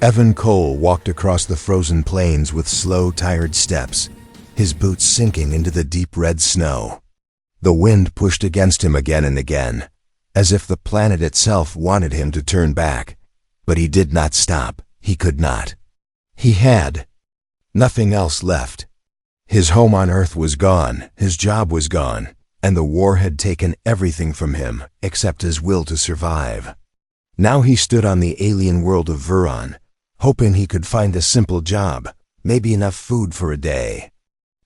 Evan Cole walked across the frozen plains with slow, tired steps, his boots sinking into the deep red snow. The wind pushed against him again and again, as if the planet itself wanted him to turn back. But he did not stop. He could not. He had nothing else left. His home on Earth was gone, his job was gone, and the war had taken everything from him except his will to survive. Now he stood on the alien world of Vuron, hoping he could find a simple job, maybe enough food for a day.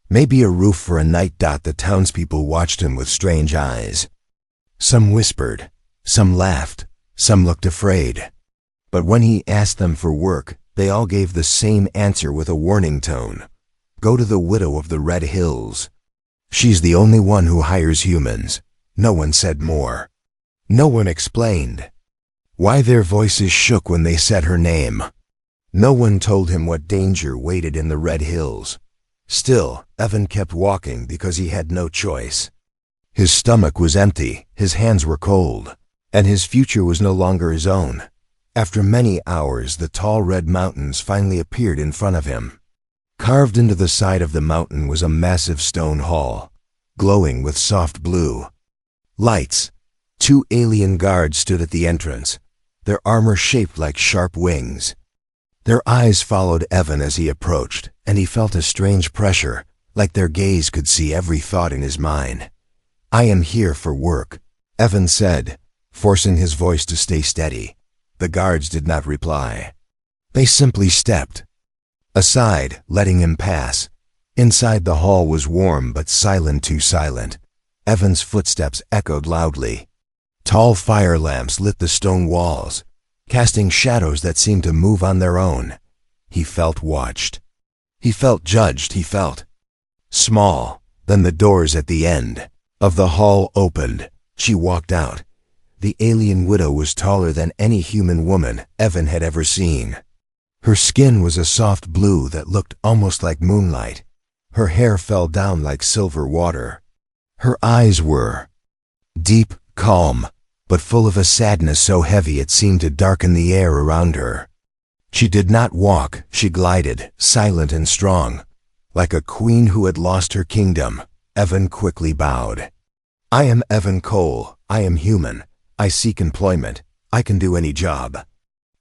Maybe a roof for a night. The townspeople watched him with strange eyes. Some whispered, some laughed, some looked afraid. But when he asked them for work, they all gave the same answer with a warning tone. Go to the widow of the Red Hills. She's the only one who hires humans. No one said more. No one explained why their voices shook when they said her name. No one told him what danger waited in the Red Hills. Still, Evan kept walking because he had no choice. His stomach was empty, his hands were cold, and his future was no longer his own. After many hours, the tall red mountains finally appeared in front of him. Carved into the side of the mountain was a massive stone hall, glowing with soft blue lights. 2 alien guards stood at the entrance, their armor shaped like sharp wings. Their eyes followed Evan as he approached, and he felt a strange pressure, like their gaze could see every thought in his mind. I am here for work, Evan said, forcing his voice to stay steady. The guards did not reply. They simply stepped aside, letting him pass. Inside the hall was warm but silent, too silent. Evan's footsteps echoed loudly. Tall fire lamps lit the stone walls, casting shadows that seemed to move on their own. He felt watched. He felt judged. He felt small. Then the doors at the end of the hall opened. She walked out. The alien widow was taller than any human woman Evan had ever seen. Her skin was a soft blue that looked almost like moonlight. Her hair fell down like silver water. Her eyes were deep, calm, but full of a sadness so heavy it seemed to darken the air around her. She did not walk, she glided, silent and strong. Like a queen who had lost her kingdom, Evan quickly bowed. I am Evan Cole. I am human. I seek employment. I can do any job.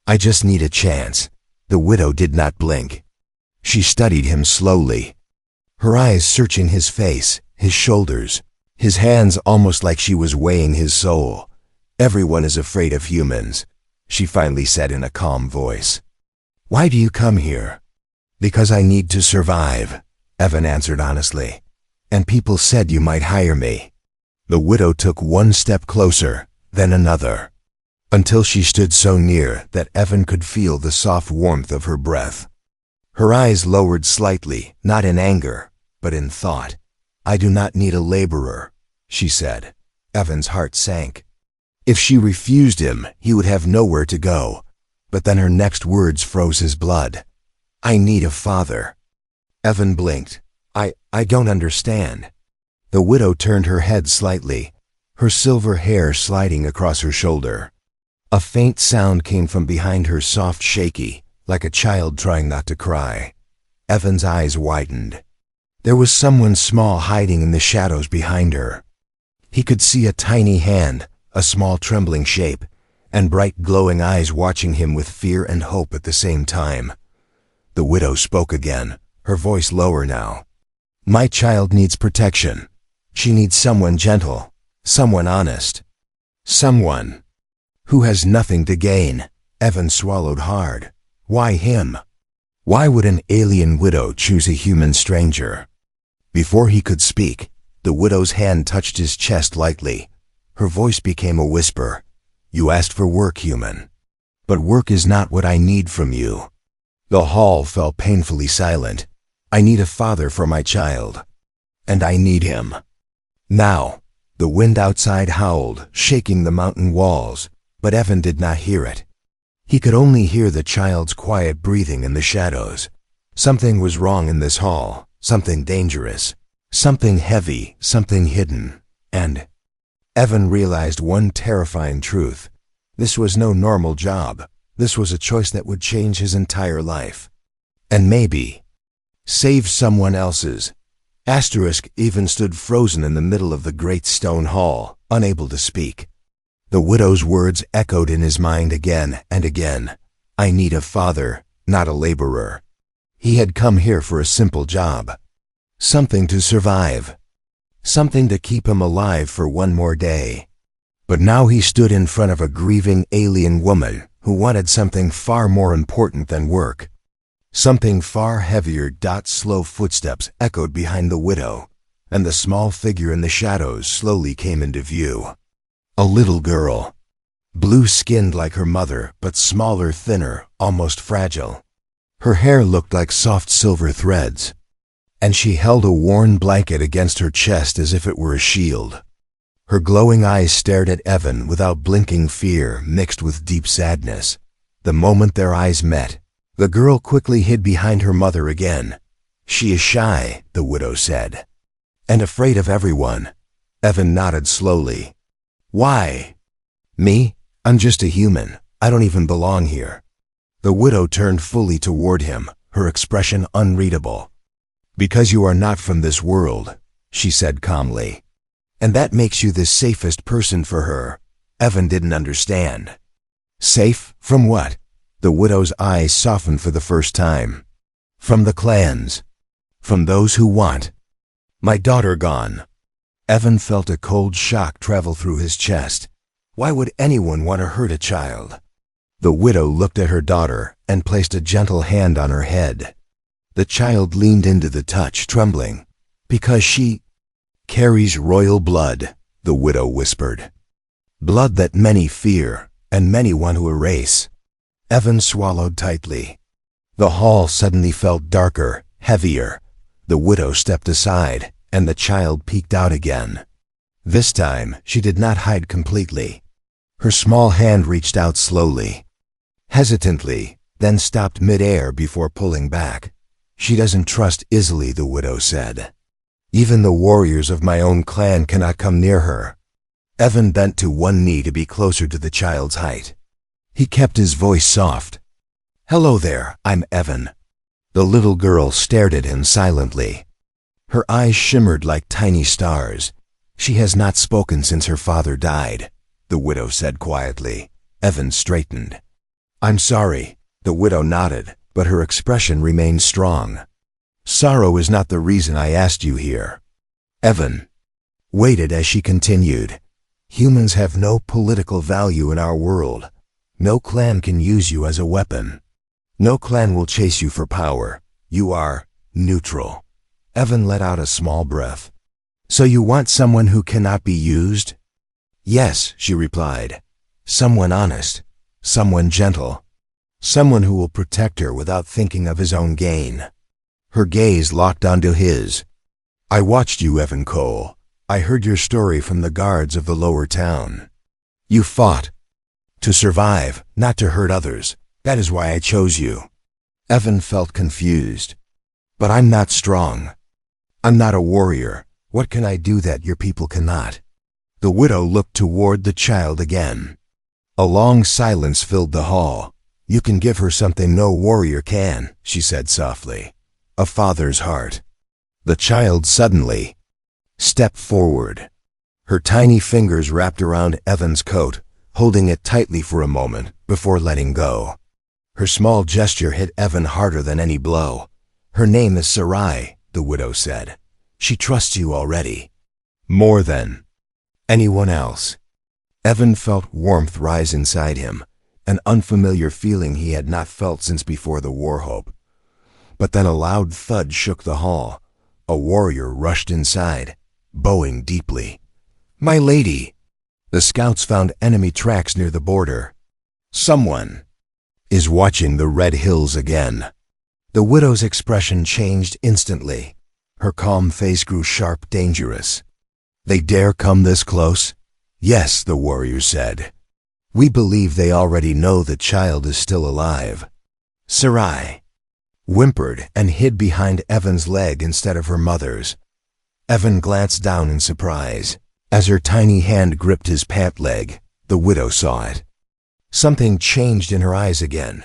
I just need a chance. The widow did not blink. She studied him slowly, her eyes searching his face, his shoulders, his hands, almost like she was weighing his soul. Everyone is afraid of humans, she finally said in a calm voice. Why do you come here? Because I need to survive, Evan answered honestly. And people said you might hire me. The widow took one step closer, then another, until she stood so near that Evan could feel the soft warmth of her breath. Her eyes lowered slightly, not in anger, but in thought. I do not need a laborer, she said. Evan's heart sank. If she refused him, he would have nowhere to go. But then her next words froze his blood. I need a father. Evan blinked. I don't understand. The widow turned her head slightly, her silver hair sliding across her shoulder. A faint sound came from behind her, soft, shaky, like a child trying not to cry. Evan's eyes widened. There was someone small hiding in the shadows behind her. He could see a tiny hand, a small trembling shape, and bright glowing eyes watching him with fear and hope at the same time. The widow spoke again, her voice lower now. My child needs protection. She needs someone gentle, someone honest, someone who has nothing to gain. Evan swallowed hard. Why him? Why would an alien widow choose a human stranger? Before he could speak, the widow's hand touched his chest lightly. Her voice became a whisper. You asked for work, human. But work is not what I need from you. The hall fell painfully silent. I need a father for my child. And I need him. Now, the wind outside howled, shaking the mountain walls, but Evan did not hear it. He could only hear the child's quiet breathing in the shadows. Something was wrong in this hall, something dangerous, something heavy, something hidden, and Evan realized one terrifying truth. This was no normal job. This was a choice that would change his entire life. And maybe save someone else's. Asterisk even stood frozen in the middle of the great stone hall, unable to speak. The widow's words echoed in his mind again and again. I need a father, not a laborer. He had come here for a simple job. Something to survive. Something to keep him alive for one more day. But now he stood in front of a grieving alien woman who wanted something far more important than work. Something far heavier. Slow footsteps echoed behind the widow, and the small figure in the shadows slowly came into view. A little girl. Blue-skinned like her mother, but smaller, thinner, almost fragile. Her hair looked like soft silver threads, and she held a worn blanket against her chest as if it were a shield. Her glowing eyes stared at Evan without blinking fear mixed with deep sadness. The moment their eyes met, the girl quickly hid behind her mother again. She is shy, the widow said, and afraid of everyone. Evan nodded slowly. Why? Me? I'm just a human. I don't even belong here. The widow turned fully toward him, her expression unreadable. Because you are not from this world, she said calmly. And that makes you the safest person for her. Evan didn't understand. Safe? From what? The widow's eyes softened for the first time. From the clans. From those who want my daughter gone. Evan felt a cold shock travel through his chest. Why would anyone want to hurt a child? The widow looked at her daughter and placed a gentle hand on her head. The child leaned into the touch, trembling. Because she carries royal blood, the widow whispered. Blood that many fear, and many want to erase. Evan swallowed tightly. The hall suddenly felt darker, heavier. The widow stepped aside, and the child peeked out again. This time, she did not hide completely. Her small hand reached out slowly, hesitantly, then stopped mid-air before pulling back. She doesn't trust easily, the widow said. Even the warriors of my own clan cannot come near her. Evan bent to one knee to be closer to the child's height. He kept his voice soft. Hello there, I'm Evan. The little girl stared at him silently. Her eyes shimmered like tiny stars. She has not spoken since her father died, the widow said quietly. Evan straightened. I'm sorry, the widow nodded, but her expression remained strong. Sorrow is not the reason I asked you here. Evan waited as she continued. Humans have no political value in our world. No clan can use you as a weapon. No clan will chase you for power. You are neutral. Evan let out a small breath. So you want someone who cannot be used? Yes, she replied. Someone honest. Someone gentle. Someone who will protect her without thinking of his own gain. Her gaze locked onto his. I watched you, Evan Cole. I heard your story from the guards of the lower town. You fought to survive, not to hurt others. That is why I chose you. Evan felt confused. But I'm not strong. I'm not a warrior. What can I do that your people cannot? The widow looked toward the child again. A long silence filled the hall. You can give her something no warrior can, she said softly. A father's heart. The child suddenly stepped forward. Her tiny fingers wrapped around Evan's coat, holding it tightly for a moment before letting go. Her small gesture hit Evan harder than any blow. Her name is Sarai, the widow said. She trusts you already. More than anyone else. Evan felt warmth rise inside him, an unfamiliar feeling he had not felt since before the war hope. But then a loud thud shook the hall. A warrior rushed inside, bowing deeply. My lady! The scouts found enemy tracks near the border. Someone is watching the red hills again. The widow's expression changed instantly. Her calm face grew sharp, dangerous. They dare come this close? Yes, the warrior said. We believe they already know the child is still alive. Sarai whimpered and hid behind Evan's leg instead of her mother's. Evan glanced down in surprise. As her tiny hand gripped his pant leg, the widow saw it. Something changed in her eyes again.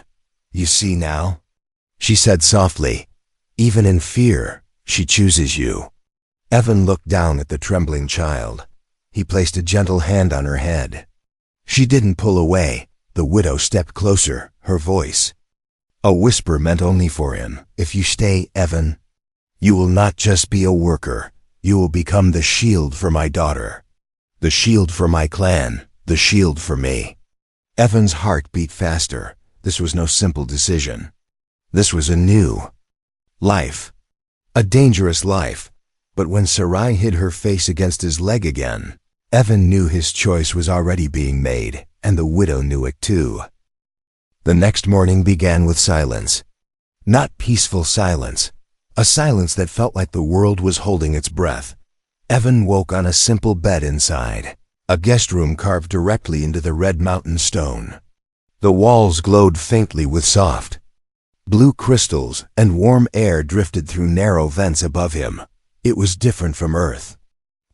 "You see now?" she said softly. "Even in fear, she chooses you." Evan looked down at the trembling child. He placed a gentle hand on her head. She didn't pull away. The widow stepped closer, her voice a whisper meant only for him. "If you stay, Evan, you will not just be a worker. You will become the shield for my daughter. The shield for my clan. The shield for me." Evan's heart beat faster. This was no simple decision. This was a new life. A dangerous life. But when Sarai hid her face against his leg again, Evan knew his choice was already being made, and the widow knew it too. The next morning began with silence. Not peaceful silence. A silence that felt like the world was holding its breath. Evan woke on a simple bed inside, a guest room carved directly into the red mountain stone. The walls glowed faintly with soft blue crystals, and warm air drifted through narrow vents above him. It was different from Earth,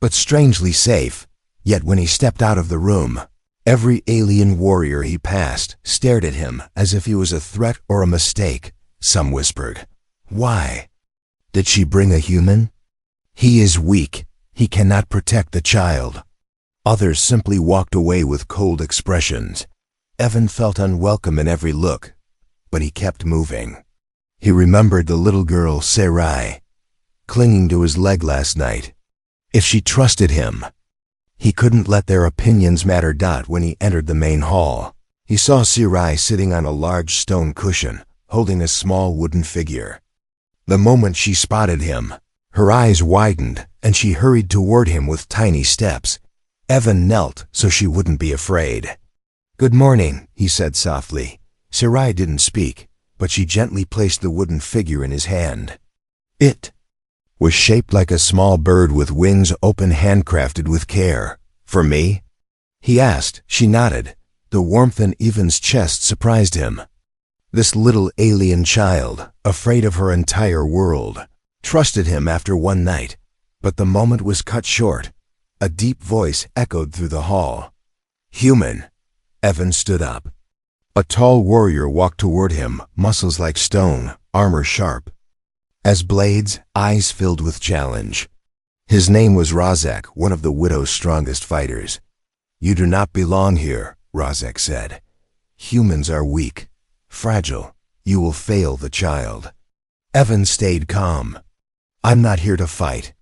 but strangely safe. Yet when he stepped out of the room, every alien warrior he passed stared at him as if he was a threat or a mistake. Some whispered, "Why? Did she bring a human? He is weak. He cannot protect the child." Others simply walked away with cold expressions. Evan felt unwelcome in every look, but he kept moving. He remembered the little girl, Sarai, clinging to his leg last night. If she trusted him, he couldn't let their opinions matter. When he entered the main hall, he saw Sarai sitting on a large stone cushion, holding a small wooden figure. The moment she spotted him, her eyes widened, and she hurried toward him with tiny steps. Evan knelt so she wouldn't be afraid. "Good morning," he said softly. Sarai didn't speak, but she gently placed the wooden figure in his hand. It was shaped like a small bird with wings open, handcrafted with care. "For me?" he asked. She nodded. The warmth in Evan's chest surprised him. This little alien child, afraid of her entire world, trusted him after one night. But the moment was cut short. A deep voice echoed through the hall. "Human." Evan stood up. A tall warrior walked toward him, muscles like stone, armor sharp as blades, eyes filled with challenge. His name was Razek, one of the widow's strongest fighters. "You do not belong here," Razek said. "Humans are weak, fragile. You will fail the child." Evan stayed calm. "I'm not here to fight."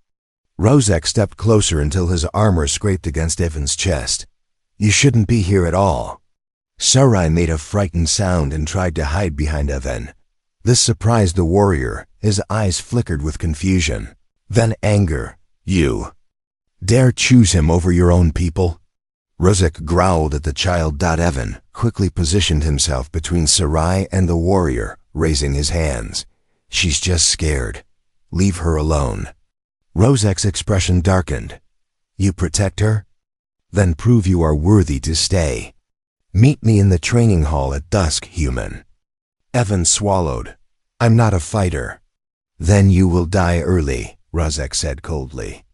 Razek stepped closer until his armor scraped against Evan's chest. "You shouldn't be here at all." Sarai made a frightened sound and tried to hide behind Evan. This surprised the warrior. His eyes flickered with confusion, then anger. "You dare choose him over your own people?" Razek growled at the child. Evan quickly positioned himself between Sarai and the warrior, raising his hands. "She's just scared. Leave her alone." Razek's expression darkened. "You protect her? Then prove you are worthy to stay. Meet me in the training hall at dusk, human." Evan swallowed. "I'm not a fighter." "Then you will die early," Razek said coldly.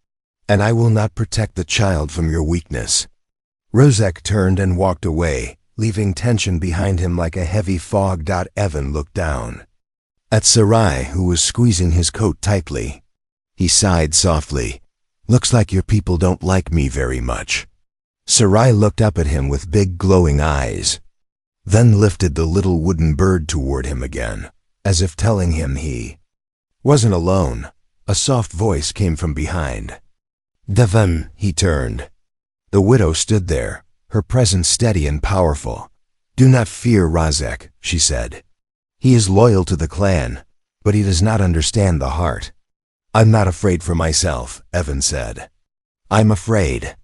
"And I will not protect the child from your weakness." Razek turned and walked away, leaving tension behind him like a heavy fog. Evan looked down at Sarai, who was squeezing his coat tightly. He sighed softly. "Looks like your people don't like me very much." Sarai looked up at him with big glowing eyes, then lifted the little wooden bird toward him again, as if telling him he wasn't alone. A soft voice came from behind. "Devan," he turned. The widow stood there, her presence steady and powerful. "Do not fear Razek," she said. "He is loyal to the clan, but he does not understand the heart." "I'm not afraid for myself," Evan said. "I'm afraid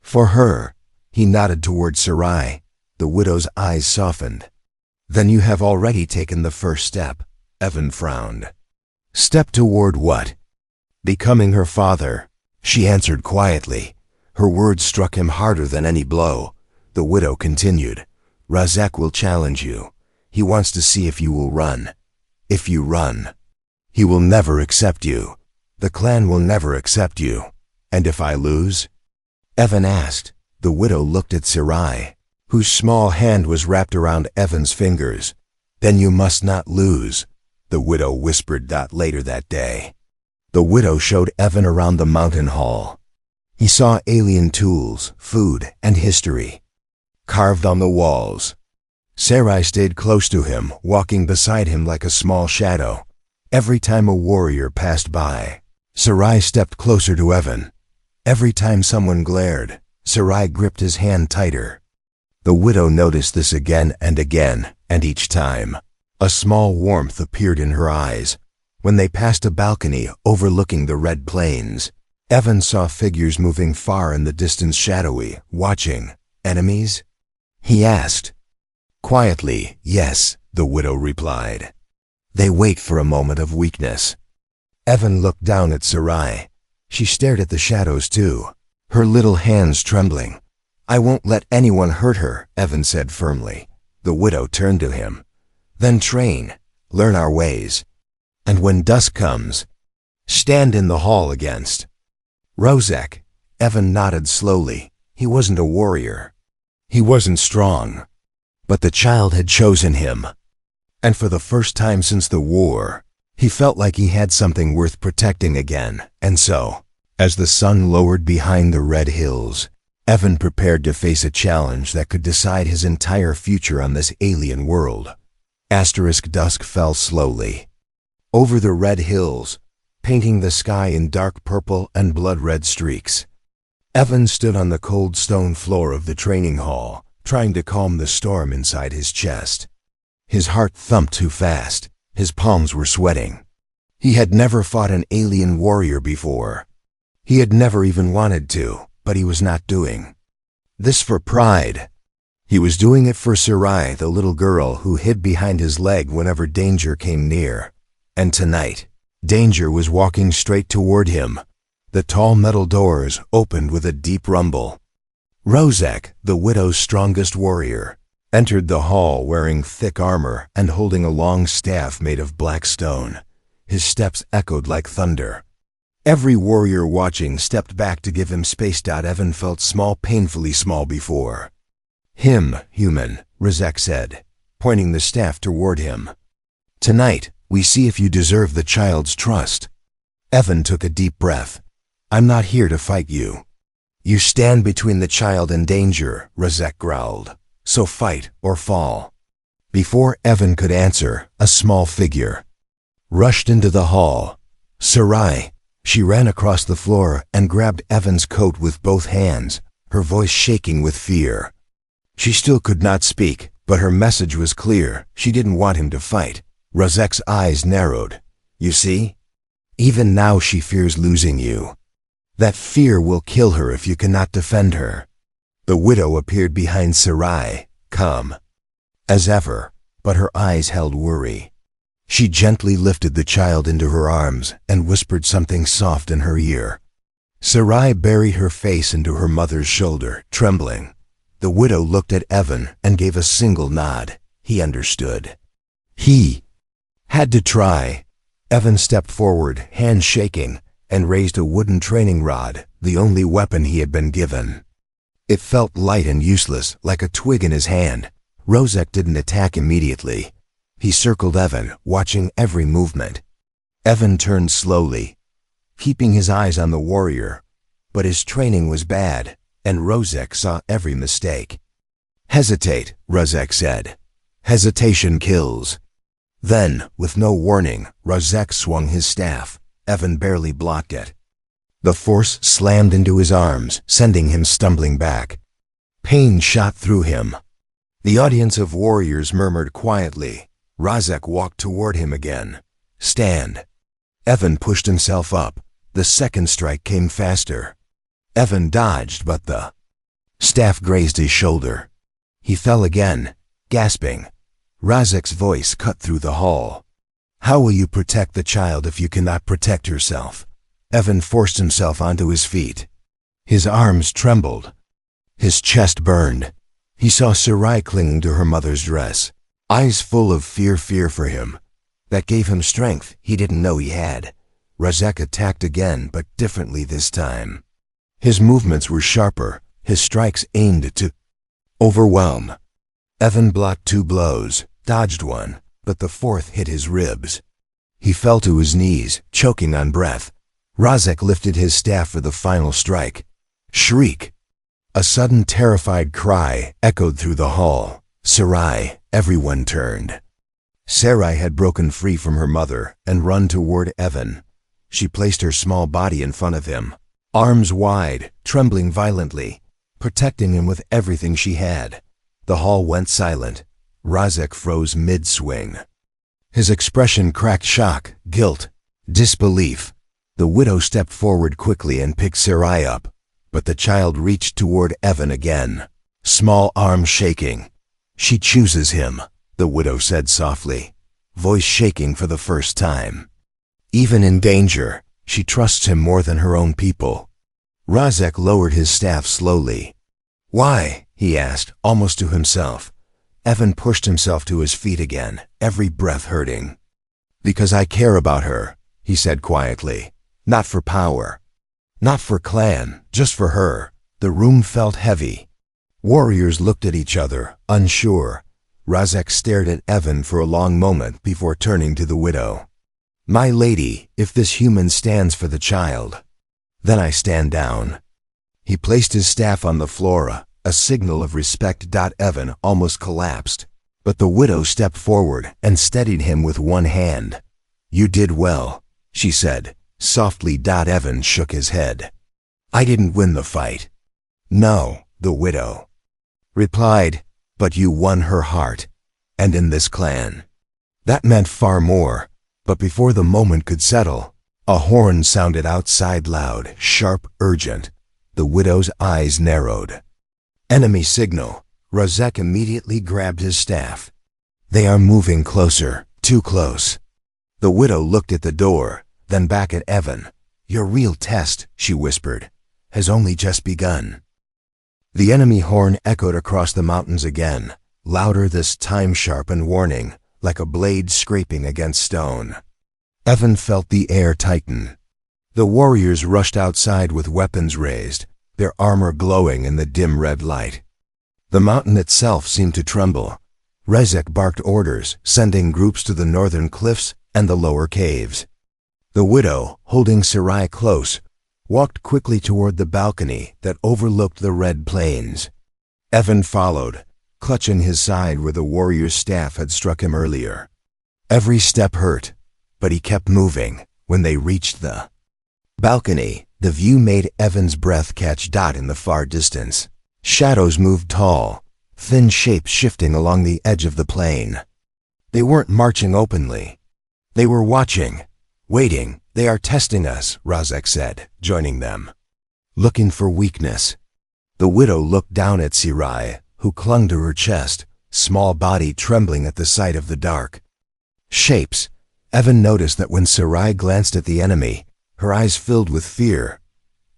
for her." He nodded toward Sarai. The widow's eyes softened. "Then you have already taken the first step." Evan frowned. "Step toward what?" "Becoming her father," she answered quietly. Her words struck him harder than any blow. The widow continued. "Razek will challenge you. He wants to see if you will run. If you run, he will never accept you. The clan will never accept you. And if I lose?" Evan asked. The widow looked at Sarai. whose small hand was wrapped around Evan's fingers. "Then you must not lose," the widow whispered later that day. The widow showed Evan around the mountain hall. He saw alien tools, food, and history carved on the walls. Sarai stayed close to him, walking beside him like a small shadow. Every time a warrior passed by, Sarai stepped closer to Evan. Every time someone glared, Sarai gripped his hand tighter. The widow noticed this again, and each time, a small warmth appeared in her eyes. When they passed a balcony overlooking the red plains, Evan saw figures moving far in the distance, shadowy, watching. "Enemies?" he asked. Quietly, "Yes," the widow replied. "They wait for a moment of weakness." Evan looked down at Sarai. She stared at the shadows too, her little hands trembling. "I won't let anyone hurt her," Evan said firmly. The widow turned to him. "Then train, learn our ways. And when dusk comes, stand in the hall against Rozek." Evan nodded slowly. He wasn't a warrior. He wasn't strong. But the child had chosen him. And for the first time since the war, he felt like he had something worth protecting again. And so, as the sun lowered behind the red hills, Evan prepared to face a challenge that could decide his entire future on this alien world. Dusk fell slowly over the red hills, painting the sky in dark purple and blood-red streaks. Evan stood on the cold stone floor of the training hall, trying to calm the storm inside his chest. His heart thumped too fast. His palms were sweating. He had never fought an alien warrior before. He had never even wanted to, but he was not doing this for pride. He was doing it for Sarai, the little girl who hid behind his leg whenever danger came near. And tonight, danger was walking straight toward him. The tall metal doors opened with a deep rumble. Rozek, the widow's strongest warrior, entered the hall wearing thick armor and holding a long staff made of black stone. His steps echoed like thunder. Every warrior watching stepped back to give him space. Evan felt small, painfully small before. "Him, human," Rozek said, pointing the staff toward him. "Tonight, we see if you deserve the child's trust." Evan took a deep breath. "I'm not here to fight you." "You stand between the child and danger," Rozek growled. "So fight or fall." Before Evan could answer, a small figure rushed into the hall. Sarai. She ran across the floor and grabbed Evan's coat with both hands, her voice shaking with fear. She still could not speak, but her message was clear. She didn't want him to fight. Rozek's eyes narrowed. "You see? Even now she fears losing you. That fear will kill her if you cannot defend her." The widow appeared behind Sarai, calm as ever, but her eyes held worry. She gently lifted the child into her arms and whispered something soft in her ear. Sarai buried her face into her mother's shoulder, trembling. The widow looked at Evan and gave a single nod. He understood. He had to try. Evan stepped forward, hands shaking, and raised a wooden training rod, the only weapon he had been given. It felt light and useless, like a twig in his hand. Rozek didn't attack immediately. He circled Evan, watching every movement. Evan turned slowly, keeping his eyes on the warrior, but his training was bad, and Rozek saw every mistake. "Hesitate," Rozek said. "Hesitation kills." Then, with no warning, Rozek swung his staff. Evan barely blocked it. The force slammed into his arms, sending him stumbling back. Pain shot through him. The audience of warriors murmured quietly. Rozek walked toward him again. "Stand." Evan pushed himself up. The second strike came faster. Evan dodged, but the staff grazed his shoulder. He fell again, gasping. Rozek's voice cut through the hall. "How will you protect the child if you cannot protect yourself?" Evan forced himself onto his feet. His arms trembled. His chest burned. He saw Sarai clinging to her mother's dress, eyes full of fear for him. That gave him strength he didn't know he had. Rozek attacked again, but differently this time. His movements were sharper, his strikes aimed to Overwhelm. Evan blocked 2 blows, dodged one, but the fourth hit his ribs. He fell to his knees, choking on breath. Razek lifted his staff for the final strike. Shriek! A sudden terrified cry echoed through the hall. Sarai, everyone turned. Sarai had broken free from her mother and run toward Evan. She placed her small body in front of him, arms wide, trembling violently, protecting him with everything she had. The hall went silent. Razek froze mid-swing. His expression cracked shock, guilt, disbelief. The widow stepped forward quickly and picked Sarai up, but the child reached toward Evan again, small arms shaking. "She chooses him," the widow said softly, voice shaking for the first time. "Even in danger, she trusts him more than her own people." Razek lowered his staff slowly. "Why?" he asked, almost to himself. Evan pushed himself to his feet again, every breath hurting. "Because I care about her," he said quietly. "Not for power. Not for clan, just for her." The room felt heavy. Warriors looked at each other, unsure. Razek stared at Evan for a long moment before turning to the widow. "My lady, if this human stands for the child, then I stand down." He placed his staff on the floor, a signal of respect. Evan almost collapsed, but the widow stepped forward and steadied him with one hand. "You did well," she said, softly. Evan shook his head. "I didn't win the fight." "No," the widow replied, "but you won her heart, and in this clan." That meant far more, but before the moment could settle, a horn sounded outside, loud, sharp, urgent. The widow's eyes narrowed. "Enemy signal." Razek immediately grabbed his staff. "They are moving closer, too close." The widow looked at the door, then back at Evan. "Your real test," she whispered, "has only just begun." The enemy horn echoed across the mountains again, louder this time, sharp and warning, like a blade scraping against stone. Evan felt the air tighten. The warriors rushed outside with weapons raised, their armor glowing in the dim red light. The mountain itself seemed to tremble. Razek barked orders, sending groups to the northern cliffs and the lower caves. The widow, holding Sarai close, walked quickly toward the balcony that overlooked the red plains. Evan followed, clutching his side where the warrior's staff had struck him earlier. Every step hurt, but he kept moving. When they reached the balcony, the view made Evan's breath catch. In the far distance, shadows moved tall, thin shapes shifting along the edge of the plain. They weren't marching openly. They were watching, waiting. "They are testing us," Razek said, joining them. "Looking for weakness." The widow looked down at Sarai, who clung to her chest, small body trembling at the sight of the dark shapes. Evan noticed that when Sarai glanced at the enemy, her eyes filled with fear.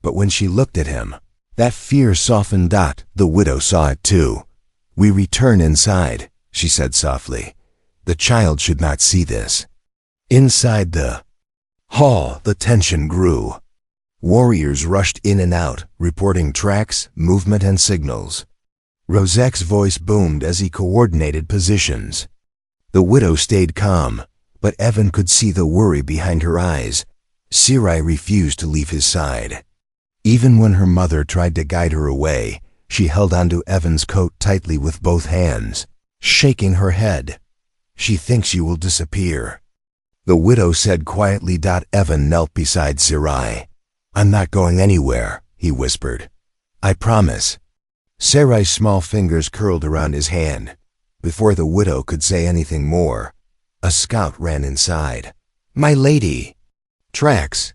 But when she looked at him, that fear softened. The widow saw it too. "We return inside," she said softly. "The child should not see this." Inside the hall, the tension grew. Warriors rushed in and out, reporting tracks, movement, and signals. Razek's voice boomed as he coordinated positions. The widow stayed calm, but Evan could see the worry behind her eyes. Sarai refused to leave his side. Even when her mother tried to guide her away, she held onto Evan's coat tightly with both hands, shaking her head. "She thinks you will disappear," the widow said quietly. Evan knelt beside Sarai. "I'm not going anywhere," he whispered. "I promise." Sarai's small fingers curled around his hand. Before the widow could say anything more, a scout ran inside. "My lady!" "Tracks!"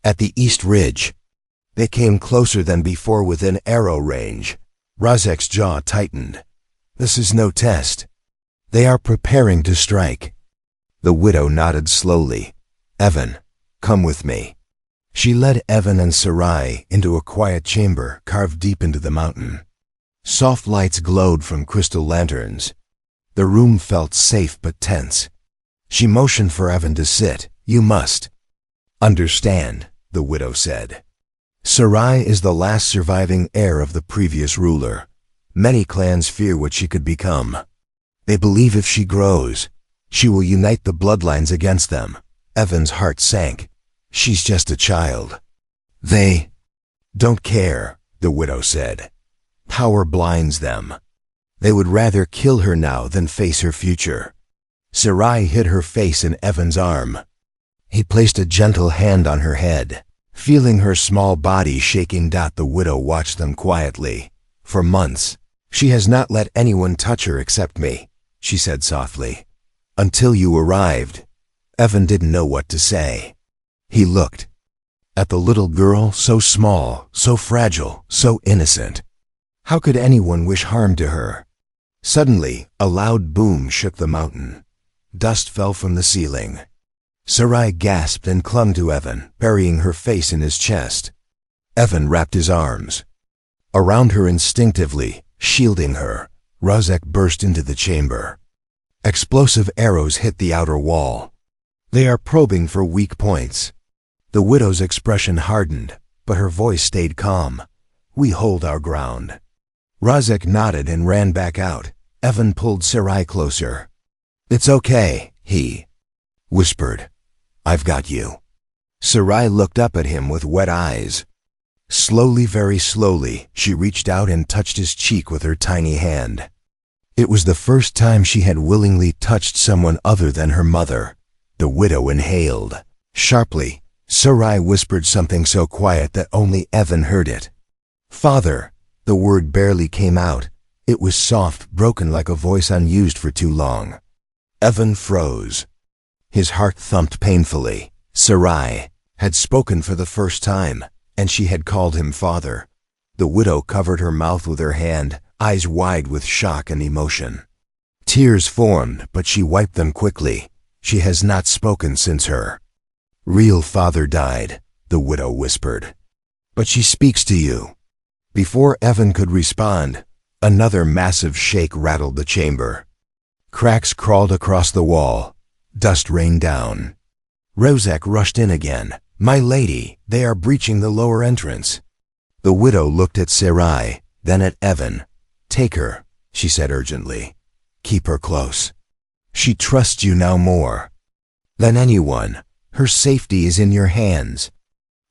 "At the east ridge." They came closer than before, within arrow range. Razek's jaw tightened. "This is no test. They are preparing to strike." The widow nodded slowly. "Evan, come with me." She led Evan and Sarai into a quiet chamber carved deep into the mountain. Soft lights glowed from crystal lanterns. The room felt safe but tense. She motioned for Evan to sit. "You must understand," the widow said. "Sarai is the last surviving heir of the previous ruler. Many clans fear what she could become. They believe if she grows, she will unite the bloodlines against them. Evan's heart sank. She's just a child. They don't care, the widow said. Power blinds them. They would rather kill her now than face her future. Sarai hid her face in Evan's arm. He placed a gentle hand on her head. Feeling her small body shaking, the widow watched them quietly. For months, she has not let anyone touch her except me, she said softly. Until you arrived. Evan didn't know what to say. He looked at the little girl, so small, so fragile, so innocent. How could anyone wish harm to her? Suddenly, a loud boom shook the mountain. Dust fell from the ceiling. Sarai gasped and clung to Evan, burying her face in his chest. Evan wrapped his arms around her instinctively, shielding her. Razek burst into the chamber. Explosive arrows hit the outer wall. They are probing for weak points. The widow's expression hardened, but her voice stayed calm. We hold our ground. Razek nodded and ran back out. Evan pulled Sarai closer. It's okay, he whispered. I've got you. Sarai looked up at him with wet eyes. Slowly, very slowly, she reached out and touched his cheek with her tiny hand. It was the first time she had willingly touched someone other than her mother. The widow inhaled. Sharply, Sarai whispered something so quiet that only Evan heard it. Father, the word barely came out. It was soft, broken like a voice unused for too long. Evan froze. His heart thumped painfully. Sarai had spoken for the first time, and she had called him father. The widow covered her mouth with her hand, eyes wide with shock and emotion. Tears formed, but she wiped them quickly. She has not spoken since her real father died, the widow whispered. But she speaks to you. Before Evan could respond, another massive shake rattled the chamber. Cracks crawled across the wall. Dust rained down. Razek rushed in again. My lady, they are breaching the lower entrance. The widow looked at Sarai, then at Evan. Take her, she said urgently. Keep her close. She trusts you now more than anyone. Her safety is in your hands.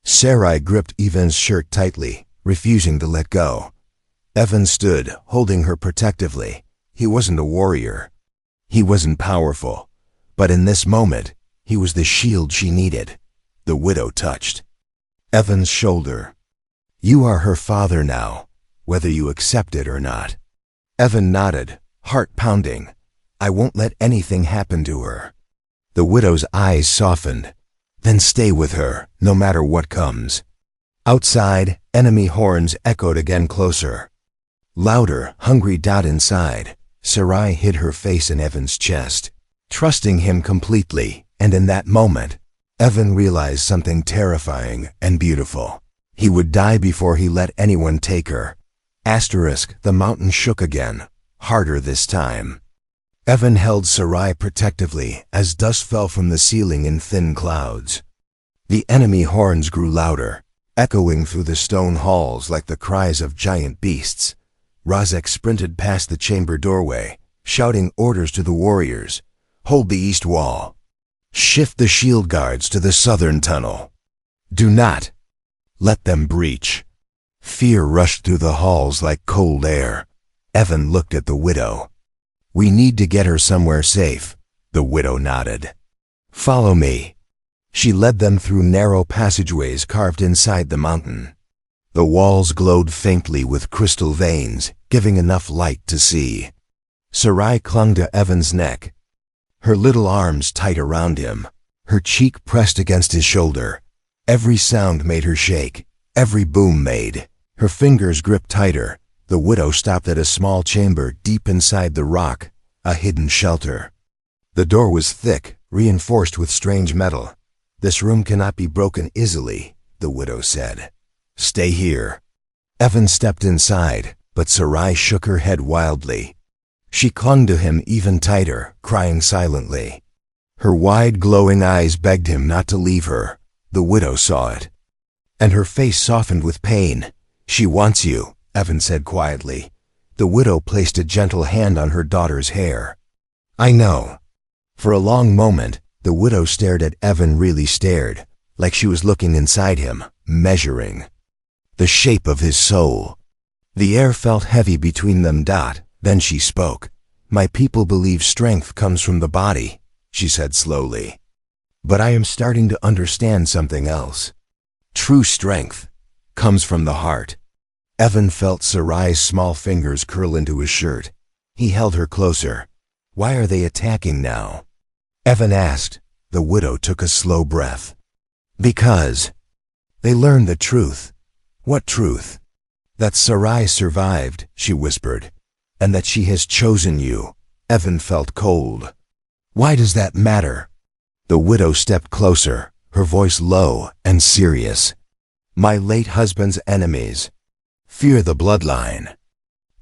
Sarai gripped Evan's shirt tightly, refusing to let go. Evan stood, holding her protectively. He wasn't a warrior. He wasn't powerful. But in this moment, he was the shield she needed. The widow touched Evan's shoulder. You are her father now, whether you accept it or not. Evan nodded, heart pounding. I won't let anything happen to her. The widow's eyes softened. Then stay with her, no matter what comes. Outside, enemy horns echoed again closer. Louder, hungry. Inside, Sarai hid her face in Evan's chest, trusting him completely, and in that moment, Evan realized something terrifying and beautiful. He would die before he let anyone take her. The mountain shook again, harder this time. Evan held Sarai protectively as dust fell from the ceiling in thin clouds. The enemy horns grew louder, echoing through the stone halls like the cries of giant beasts. Razek sprinted past the chamber doorway, shouting orders to the warriors. Hold the east wall. Shift the shield guards to the southern tunnel. Do not let them breach. Fear rushed through the halls like cold air. Evan looked at the widow. We need to get her somewhere safe. The widow nodded. Follow me. She led them through narrow passageways carved inside the mountain. The walls glowed faintly with crystal veins, giving enough light to see. Sarai clung to Evan's neck, her little arms tight around him, her cheek pressed against his shoulder. Every sound made her shake, every boom made her fingers grip tighter. The widow stopped at a small chamber deep inside the rock, a hidden shelter. The door was thick, reinforced with strange metal. This room cannot be broken easily, the widow said. Stay here. Evan stepped inside, but Sarai shook her head wildly. She clung to him even tighter, crying silently. Her wide, glowing eyes begged him not to leave her. The widow saw it, and her face softened with pain. She wants you, Evan said quietly. The widow placed a gentle hand on her daughter's hair. I know. For a long moment, the widow stared at Evan, really stared, like she was looking inside him, measuring the shape of his soul. The air felt heavy between them. Then she spoke. My people believe strength comes from the body, she said slowly. But I am starting to understand something else. True strength comes from the heart. Evan felt Sarai's small fingers curl into his shirt. He held her closer. Why are they attacking now? Evan asked. The widow took a slow breath. Because they learned the truth. What truth? That Sarai survived, she whispered, and that she has chosen you. Evan felt cold. Why does that matter? The widow stepped closer, her voice low and serious. My late husband's enemies fear the bloodline.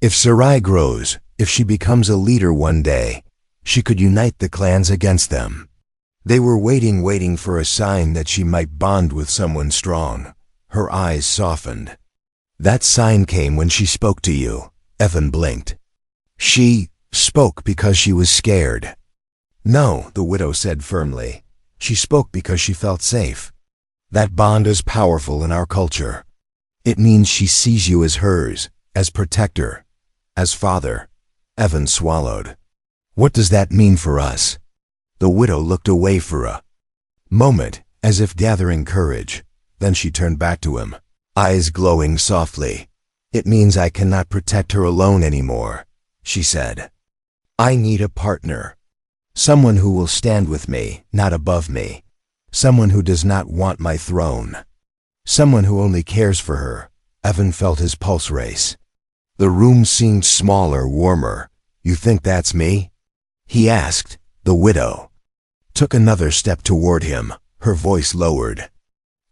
If Sarai grows, if she becomes a leader one day, she could unite the clans against them. They were waiting for a sign that she might bond with someone strong. Her eyes softened. That sign came when she spoke to you. Evan blinked. She spoke because she was scared. No, the widow said firmly. She spoke because she felt safe. That bond is powerful in our culture. It means she sees you as hers, as protector, as father. Evan swallowed. What does that mean for us? The widow looked away for a moment, as if gathering courage. Then she turned back to him, eyes glowing softly. It means I cannot protect her alone anymore, she said. I need a partner. Someone who will stand with me, not above me. Someone who does not want my throne. Someone who only cares for her. Evan felt his pulse race. The room seemed smaller, warmer. You think that's me? He asked. The widow took another step toward him, her voice lowered.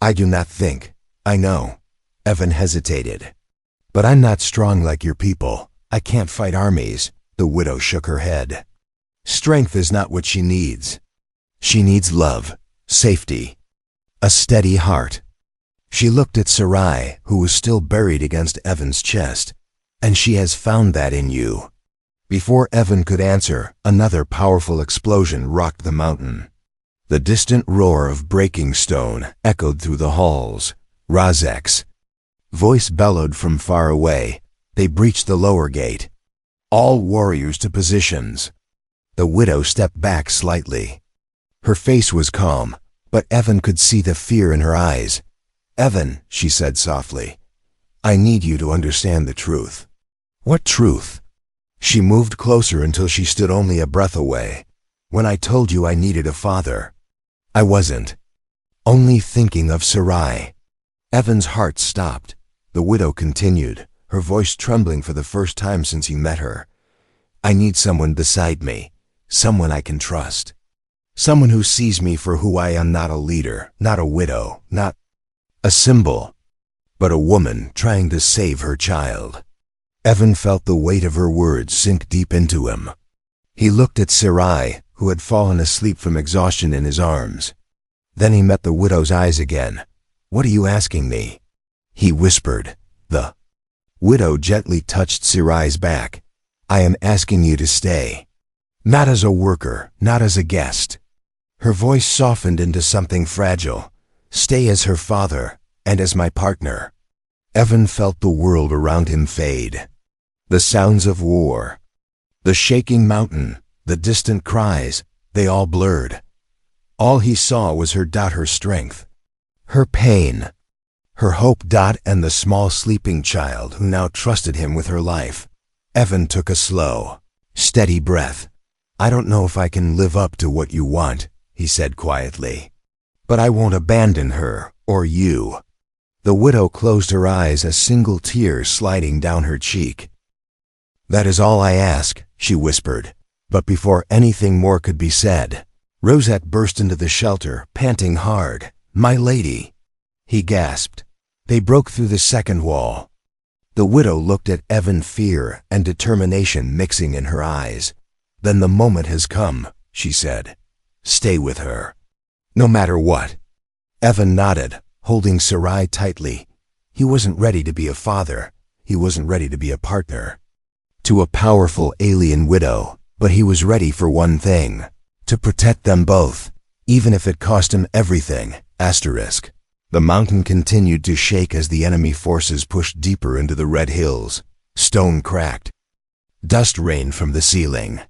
I do not think. I know. Evan hesitated. But I'm not strong like your people. I can't fight armies. The widow shook her head. Strength is not what she needs. She needs love, safety, a steady heart. She looked at Sarai, who was still buried against Evan's chest. And she has found that in you. Before Evan could answer, another powerful explosion rocked the mountain. The distant roar of breaking stone echoed through the halls. Razek's voice bellowed from far away. They breached the lower gate. All warriors to positions. The widow stepped back slightly. Her face was calm, but Evan could see the fear in her eyes. Evan, she said softly, I need you to understand the truth. What truth? She moved closer until she stood only a breath away. When I told you I needed a father, I wasn't only thinking of Sarai. Evan's heart stopped. The widow continued, her voice trembling for the first time since he met her. I need someone beside me, someone I can trust. Someone who sees me for who I am, not a leader, not a widow, not a symbol, but a woman trying to save her child. Evan felt the weight of her words sink deep into him. He looked at Sarai, who had fallen asleep from exhaustion in his arms. Then he met the widow's eyes again. What are you asking me? He whispered. The widow gently touched Sarai's back. I am asking you to stay. Not as a worker, not as a guest. Her voice softened into something fragile. Stay as her father, and as my partner. Evan felt the world around him fade. The sounds of war, the shaking mountain, the distant cries, they all blurred. All he saw was her strength, her pain, her hope. And the small sleeping child who now trusted him with her life. Evan took a slow, steady breath. I don't know if I can live up to what you want, he said quietly. But I won't abandon her, or you. The widow closed her eyes, a single tear sliding down her cheek. That is all I ask, she whispered. But before anything more could be said, Rosette burst into the shelter, panting hard. My lady, he gasped. They broke through the second wall. The widow looked at Evan, fear and determination mixing in her eyes. Then the moment has come, she said. Stay with her. No matter what. Evan nodded, holding Sarai tightly. He wasn't ready to be a father. He wasn't ready to be a partner. to a powerful alien widow, but he was ready for one thing: to protect them both, even if it cost him everything. The mountain continued to shake as the enemy forces pushed deeper into the red hills. Stone cracked. Dust rained from the ceiling.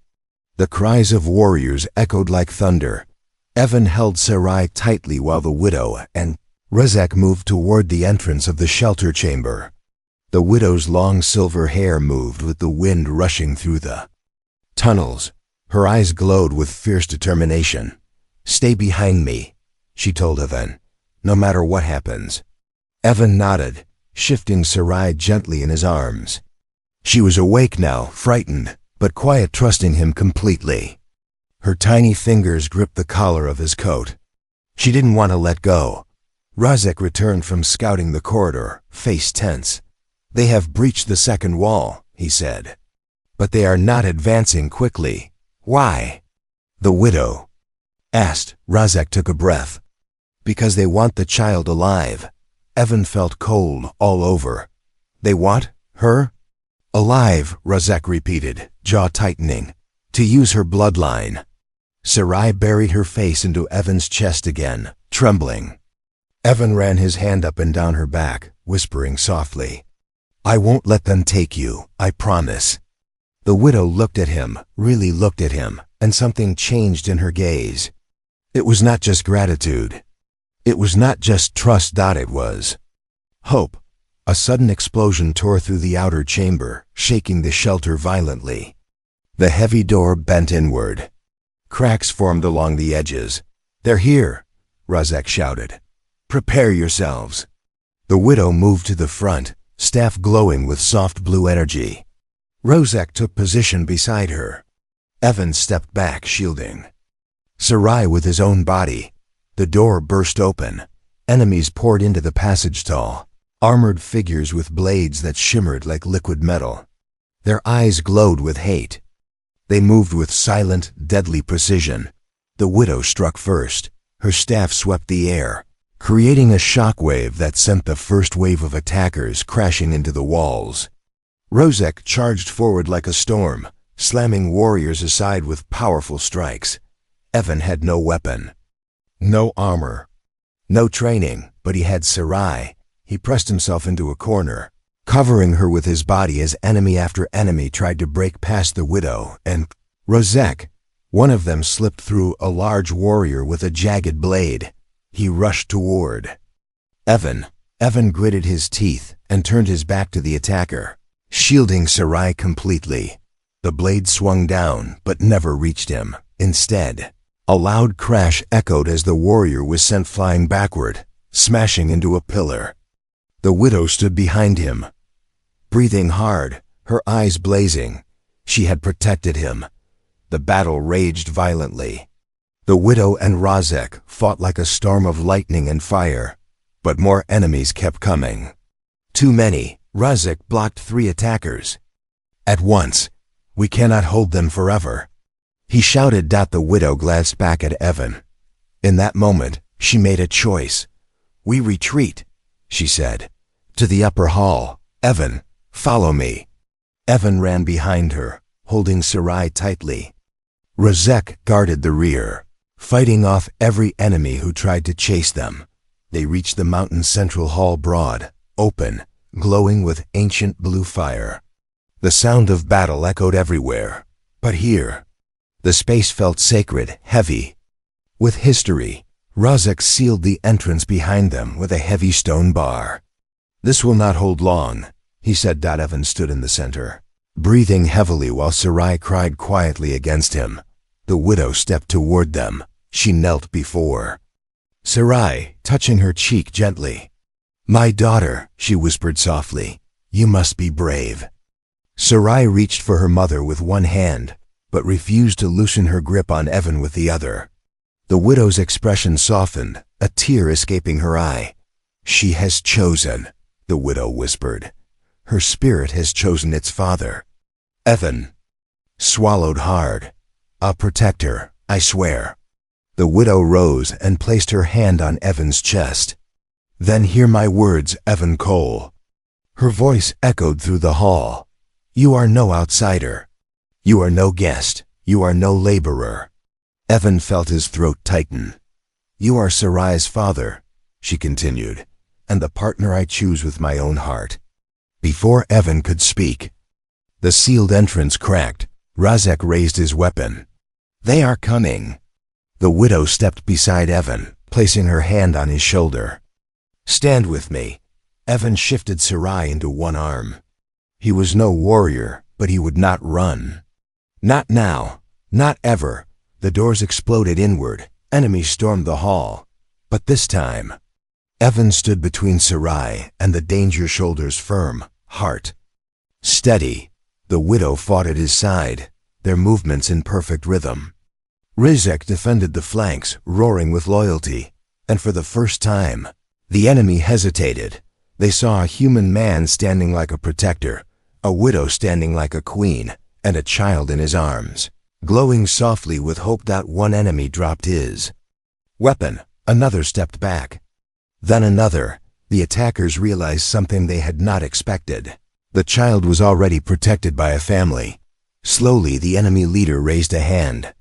The cries of warriors echoed like thunder. Evan held Sarai tightly while the widow and Razek moved toward the entrance of the shelter chamber. The widow's long silver hair moved with the wind rushing through the tunnels. Her eyes glowed with fierce determination. "Stay behind me," she told Evan, "no matter what happens." Evan nodded, shifting Sarai gently in his arms. She was awake now, frightened, but quiet, trusting him completely. Her tiny fingers gripped the collar of his coat. She didn't want to let go. Razek returned from scouting the corridor, face tense. "They have breached the second wall," he said. "But they are not advancing quickly." "Why?" the widow asked. Razek took a breath. "Because they want the child alive." Evan felt cold all over. "They want her?" "Alive," Razek repeated, jaw tightening. "To use her bloodline." Sarai buried her face into Evan's chest again, trembling. Evan ran his hand up and down her back, whispering softly, "I won't let them take you, I promise." The widow looked at him, really looked at him, and something changed in her gaze. It was not just gratitude. It was not just trust. It was hope. A sudden explosion tore through the outer chamber, shaking the shelter violently. The heavy door bent inward. Cracks formed along the edges. "They're here," Razek shouted. "Prepare yourselves." The widow moved to the front, staff glowing with soft blue energy. Razek took position beside her. Evan stepped back, shielding Sarai with his own body. The door burst open. Enemies poured into the passage stall, armored figures with blades that shimmered like liquid metal. Their eyes glowed with hate. They moved with silent, deadly precision. The widow struck first. Her staff swept the air, creating a shockwave that sent the first wave of attackers crashing into the walls. Razek charged forward like a storm, slamming warriors aside with powerful strikes. Evan had no weapon, no armor, no training, but he had Sarai. He pressed himself into a corner, covering her with his body as enemy after enemy tried to break past the widow and Razek. One of them slipped through a large warrior with a jagged blade. He rushed toward Evan. Evan gritted his teeth and turned his back to the attacker, shielding Sarai completely. The blade swung down, but never reached him. Instead, a loud crash echoed as the warrior was sent flying backward, smashing into a pillar. The widow stood behind him, breathing hard, her eyes blazing. She had protected him. The battle raged violently. The widow and Razek fought like a storm of lightning and fire, but more enemies kept coming. Too many. Razek blocked 3 attackers at once. "We cannot hold them forever," he shouted. The widow glanced back at Evan. In that moment, she made a choice. "We retreat," she said, "to the upper hall. Evan, follow me." Evan ran behind her, holding Sarai tightly. Razek guarded the rear, fighting off every enemy who tried to chase them. They reached the mountain's central hall, broad, open, glowing with ancient blue fire. The sound of battle echoed everywhere, but here, the space felt sacred, heavy with history. Razek sealed the entrance behind them with a heavy stone bar. "This will not hold long," he said. Evan stood in the center, breathing heavily while Sarai cried quietly against him. The widow stepped toward them. She knelt before Sarai, touching her cheek gently. "My daughter," she whispered softly, "you must be brave." Sarai reached for her mother with one hand, but refused to loosen her grip on Evan with the other. The widow's expression softened, a tear escaping her eye. "She has chosen," the widow whispered. "Her spirit has chosen its father." Evan swallowed hard. "I'll protect her, I swear." The widow rose and placed her hand on Evan's chest. "Then hear my words, Evan Cole." Her voice echoed through the hall. You are no outsider. You are no guest. You are no laborer. Evan felt his throat tighten. You are Sarai's father, she continued, and the partner I choose with my own heart. Before Evan could speak, the sealed entrance cracked. Razek raised his weapon. They are coming. The widow stepped beside Evan, placing her hand on his shoulder. Stand with me. Evan shifted Sarai into one arm. He was no warrior, but he would not run. Not now. Not ever. The doors exploded inward. Enemies stormed the hall. But this time, Evan stood between Sarai and the danger, shoulders firm, heart steady. The widow fought at his side, their movements in perfect rhythm. Rizek defended the flanks, roaring with loyalty, and for the first time, the enemy hesitated. They saw a human man standing like a protector, a widow standing like a queen, and a child in his arms, glowing softly with hope. That one enemy dropped his weapon. Another stepped back. Then another. The attackers realized something they had not expected. The child was already protected by a family. Slowly, the enemy leader raised a hand.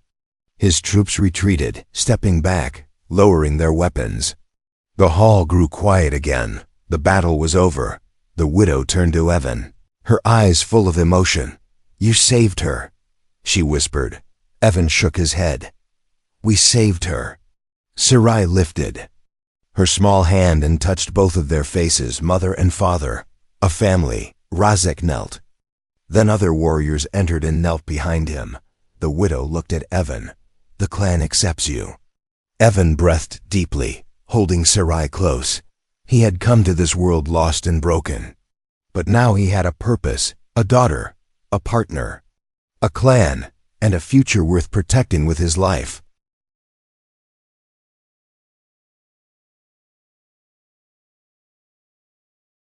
His troops retreated, stepping back, lowering their weapons. The hall grew quiet again. The battle was over. The widow turned to Evan, her eyes full of emotion. You saved her, she whispered. Evan shook his head. We saved her. Sarai lifted her small hand and touched both of their faces, mother and father, a family. Razek knelt. Then other warriors entered and knelt behind him. The widow looked at Evan. The clan accepts you. Evan breathed deeply, holding Sarai close. He had come to this world lost and broken. But now he had a purpose, a daughter, a partner, a clan, and a future worth protecting with his life.